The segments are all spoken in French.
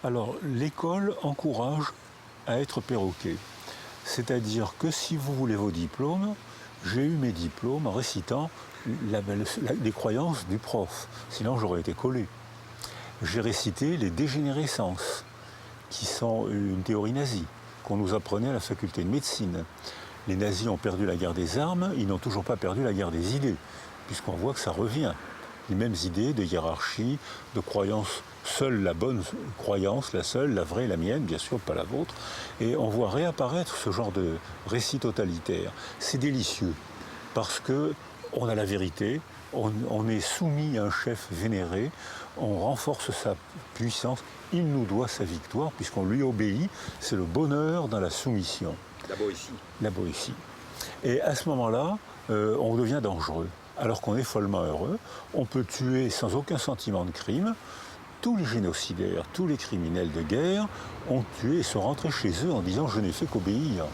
Alors, l'école encourage à être perroquet. C'est-à-dire que si vous voulez vos diplômes, j'ai eu mes diplômes en récitant les croyances du prof. Sinon, j'aurais été collé. J'ai récité les dégénérescences, qui sont une théorie nazie, qu'on nous apprenait à la faculté de médecine. Les nazis ont perdu la guerre des armes, ils n'ont toujours pas perdu la guerre des idées, puisqu'on voit que ça revient. Les mêmes idées de hiérarchie, de croyance, seule la bonne croyance, la seule, la vraie, la mienne, bien sûr, pas la vôtre. Et on voit réapparaître ce genre de récit totalitaire. C'est délicieux, parce qu'on a la vérité, on est soumis à un chef vénéré, on renforce sa puissance, il nous doit sa victoire, puisqu'on lui obéit, c'est le bonheur dans la soumission. La Boétie. La Boétie. Et à ce moment-là, on devient dangereux. Alors qu'on est follement heureux, on peut tuer sans aucun sentiment de crime. Tous les génocidaires, tous les criminels de guerre ont tué et sont rentrés chez eux en disant « je n'ai fait qu'obéir ».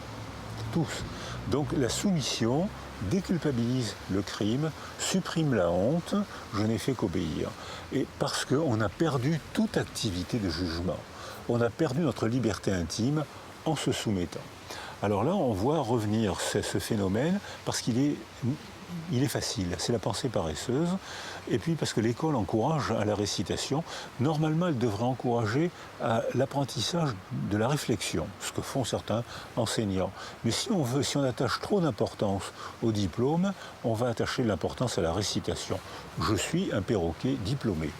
Tous. Donc la soumission déculpabilise le crime, supprime la honte, je n'ai fait qu'obéir. Et parce qu'on a perdu toute activité de jugement. On a perdu notre liberté intime en se soumettant. Alors là, on voit revenir ce phénomène parce qu'il est facile, c'est la pensée paresseuse, et puis parce que l'école encourage à la récitation. Normalement, elle devrait encourager à l'apprentissage de la réflexion, ce que font certains enseignants. Mais si on attache trop d'importance au diplôme, on va attacher de l'importance à la récitation. Je suis un perroquet diplômé.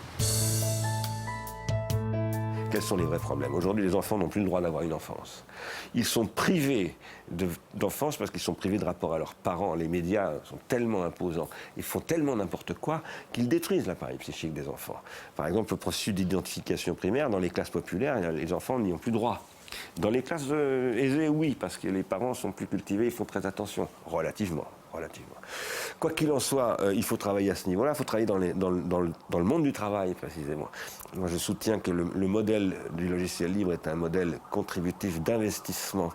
Quels sont les vrais problèmes? Aujourd'hui, les enfants n'ont plus le droit d'avoir une enfance. Ils sont privés d'enfance parce qu'ils sont privés de rapport à leurs parents. Les médias sont tellement imposants, ils font tellement n'importe quoi qu'ils détruisent l'appareil psychique des enfants. Par exemple, le processus d'identification primaire, dans les classes populaires, les enfants n'y ont plus droit. Dans les classes aisées, oui, parce que les parents sont plus cultivés, ils font très attention, relativement. Quoi qu'il en soit, il faut travailler à ce niveau-là, il faut travailler dans le monde du travail, précisément. Moi, je soutiens que le modèle du logiciel libre est un modèle contributif d'investissement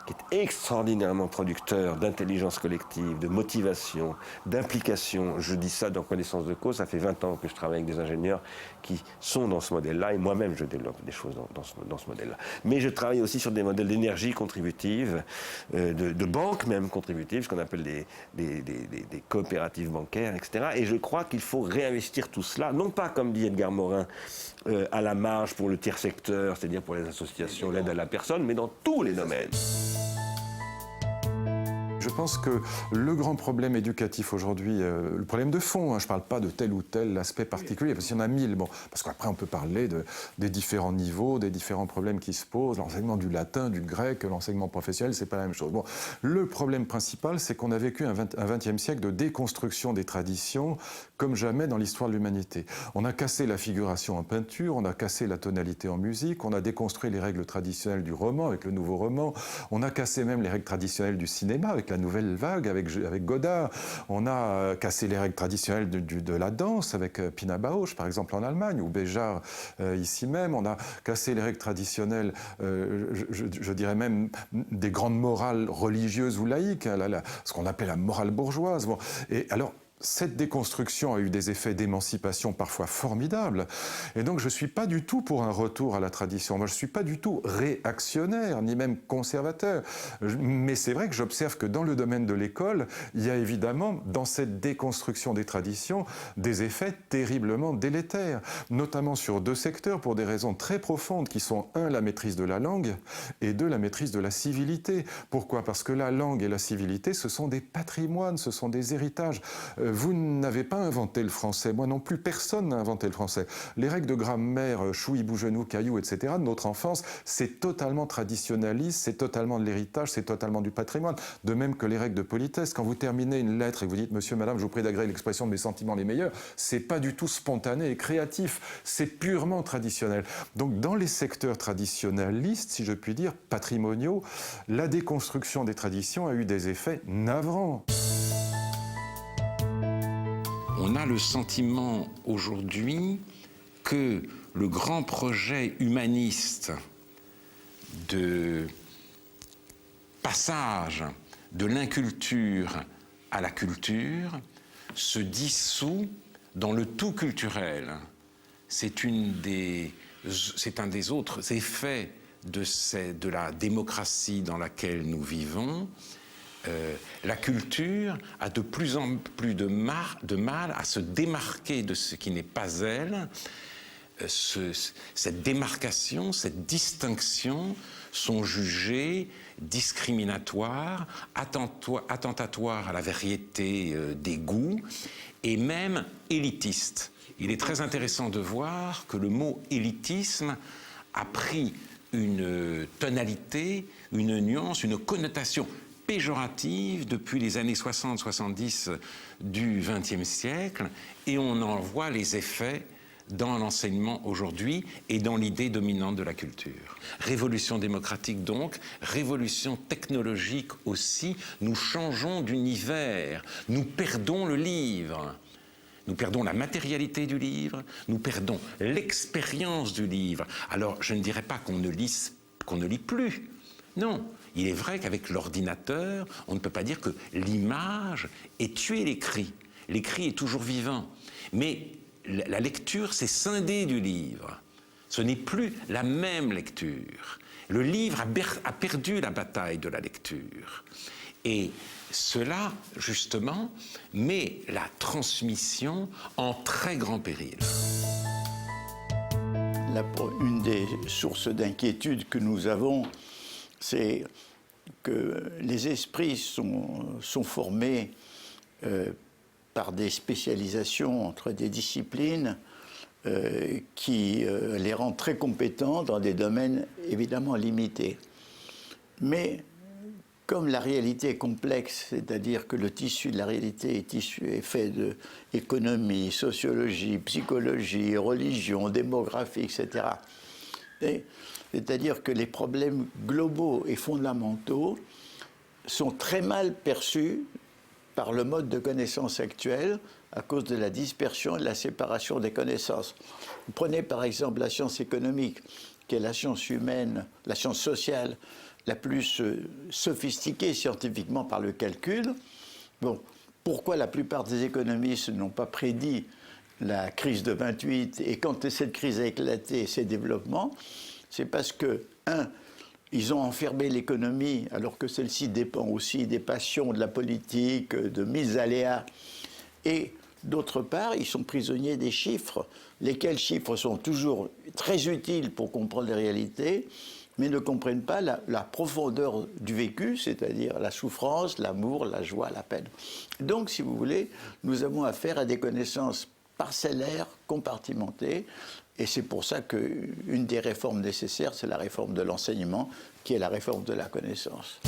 qui est extraordinairement producteur d'intelligence collective, de motivation, d'implication. Je dis ça dans connaissance de cause, ça fait 20 ans que je travaille avec des ingénieurs qui sont dans ce modèle-là, et moi-même je développe des choses dans ce modèle-là. Mais je travaille aussi sur des modèles d'énergie contributive, de banques même contributives, ce qu'on appelle des coopératives bancaires, etc. Et je crois qu'il faut réinvestir tout cela, non pas comme dit Edgar Morin, à la marge pour le tiers secteur, c'est-à-dire pour les associations, l'aide à la personne, mais dans tous les domaines. Je pense que le grand problème éducatif aujourd'hui, le problème de fond, je ne parle pas de tel ou tel aspect particulier, parce qu'il y en a mille, parce qu'après on peut parler des différents niveaux, des différents problèmes qui se posent, l'enseignement du latin, du grec, l'enseignement professionnel, c'est pas la même chose. Bon, le problème principal, c'est qu'on a vécu un XXe siècle de déconstruction des traditions comme jamais dans l'histoire de l'humanité. On a cassé la figuration en peinture, on a cassé la tonalité en musique, on a déconstruit les règles traditionnelles du roman avec le nouveau roman, on a cassé même les règles traditionnelles du cinéma avec la nouvelle vague, avec Godard. On a cassé les règles traditionnelles de la danse avec Pina Bausch, par exemple, en Allemagne, ou Béjart, ici même. On a cassé les règles traditionnelles, je dirais même, des grandes morales religieuses ou laïques, ce qu'on appelle la morale bourgeoise. Bon. Et alors, cette déconstruction a eu des effets d'émancipation parfois formidables. Et donc, je ne suis pas du tout pour un retour à la tradition. Moi, je ne suis pas du tout réactionnaire, ni même conservateur. Mais c'est vrai que j'observe que dans le domaine de l'école, il y a évidemment, dans cette déconstruction des traditions, des effets terriblement délétères, notamment sur deux secteurs, pour des raisons très profondes, qui sont, un, la maîtrise de la langue, et deux, la maîtrise de la civilité. Pourquoi? Parce que la langue et la civilité, ce sont des patrimoines, ce sont des héritages. Vous n'avez pas inventé le français, moi non plus, personne n'a inventé le français. Les règles de grammaire, chouï, bougenou, caillou, etc., de notre enfance, c'est totalement traditionnaliste, c'est totalement de l'héritage, c'est totalement du patrimoine. De même que les règles de politesse, quand vous terminez une lettre et que vous dites « Monsieur, Madame, je vous prie d'agréer l'expression de mes sentiments les meilleurs », c'est pas du tout spontané et créatif, c'est purement traditionnel. Donc dans les secteurs traditionnalistes, si je puis dire, patrimoniaux, la déconstruction des traditions a eu des effets navrants. On a le sentiment aujourd'hui que le grand projet humaniste de passage de l'inculture à la culture se dissout dans le tout culturel. C'est une des c'est un des autres effets de la démocratie dans laquelle nous vivons. La culture a de plus en plus de mal à se démarquer de ce qui n'est pas elle. Cette démarcation, cette distinction sont jugées discriminatoires, attentatoires à la variété des goûts et même élitistes. Il est très intéressant de voir que le mot élitisme a pris une tonalité, une nuance, une connotation péjorative depuis les années 60-70 du XXe siècle, et on en voit les effets dans l'enseignement aujourd'hui et dans l'idée dominante de la culture. Révolution démocratique donc, révolution technologique aussi, nous changeons d'univers, nous perdons le livre. Nous perdons la matérialité du livre, nous perdons l'expérience du livre. Alors, je ne dirais pas qu'on ne lit plus. Non, il est vrai qu'avec l'ordinateur, on ne peut pas dire que l'image ait tué l'écrit. L'écrit est toujours vivant. Mais la lecture s'est scindée du livre. Ce n'est plus la même lecture. Le livre a perdu la bataille de la lecture. Et cela, justement, met la transmission en très grand péril. Une des sources d'inquiétude que nous avons, c'est que les esprits sont formés par des spécialisations entre des disciplines qui les rendent très compétents dans des domaines évidemment limités. Mais comme la réalité est complexe, c'est-à-dire que le tissu de la réalité est fait d'économie, sociologie, psychologie, religion, démographie, etc. C'est-à-dire que les problèmes globaux et fondamentaux sont très mal perçus par le mode de connaissance actuel à cause de la dispersion et de la séparation des connaissances. Vous prenez par exemple la science économique, qui est la science humaine, la science sociale, la plus sophistiquée scientifiquement par le calcul. Bon, pourquoi la plupart des économistes n'ont pas prédit la crise de 28 et quand cette crise a éclaté, ses développements? C'est parce que, ils ont enfermé l'économie alors que celle-ci dépend aussi des passions, de la politique, de mille aléas. Et d'autre part, ils sont prisonniers des chiffres, lesquels chiffres sont toujours très utiles pour comprendre les réalités, mais ne comprennent pas la profondeur du vécu, c'est-à-dire la souffrance, l'amour, la joie, la peine. Donc, si vous voulez, nous avons affaire à des connaissances parcellaires, compartimentées, et c'est pour ça qu'une des réformes nécessaires, c'est la réforme de l'enseignement, qui est la réforme de la connaissance.